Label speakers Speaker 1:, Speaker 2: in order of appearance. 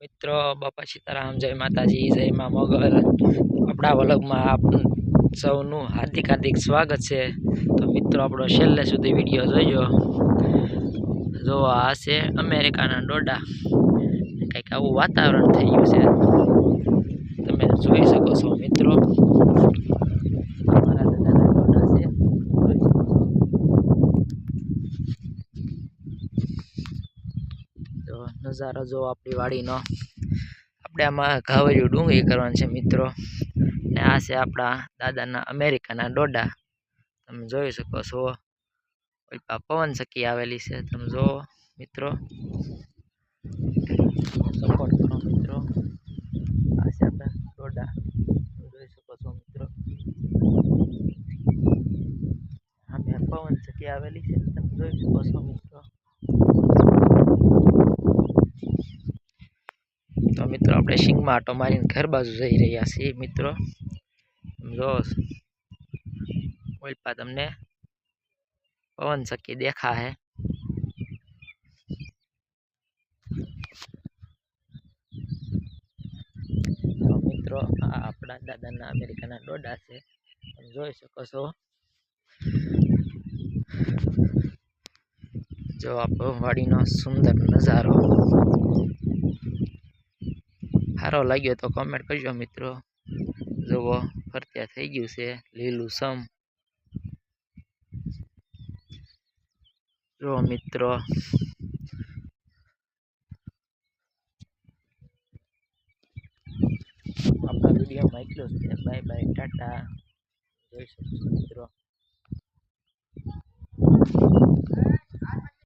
Speaker 1: મિત્રો બાપા સીતારામ, જય માતાજી, જય માં મોગલ. આપણા વલગમાં આપ સૌનું હાર્દિક હાર્દિક સ્વાગત છે. તો મિત્રો આપણો છેલ્લે સુધી વિડીયો જોજો. જો આ છે અમેરિકાના ડોડા, કંઈક આવું વાતાવરણ થઈ ગયું છે, તમે જોઈ શકો છો મિત્રો. મારા દાદાના ડોડા છે, જોઈ શકો છો. તો નજારો જો આપણી વાડીનો. આપણે આમાં ઘાવર્યું ડુંગળી કરવાનું છે મિત્રો, ને આ છે આપણા દાદાના અમેરિકાના ડોડા, તમે જોઈ શકો છો. પવન સખી આવેલી છે, તમે જો મિત્રો, સપોર્ટ કરો મિત્રો. આ છે આપણા ડોડા, તમે જોઈ શકો છો મિત્રો. સામે પવન સખી આવેલી છે, તમે જોઈ શકો છો મિત્રો. તો મિત્રો આપણે સિંગમાં આટો મારીને ઘર બાજુ જઈ રહ્યા છીએ મિત્રો. જો ઓલપા તમને પવન સખી દેખા હે. તો મિત્રો આ આપણા દાદાના અમેરિકાના ડોડા છે, તમે જોઈ શકો છો. જો આપણો વાડીનો સુંદર નજારો સારો લાગ્યો તો કમેન્ટ કરજો મિત્રો. જુઓ ફરત્યા થઈ ગયું છે લીલું સમ. જો મિત્રો આપણા વિડીયોમાં એટલું જ છે. Bye bye, Tata. જોઈ શકો છો મિત્રો.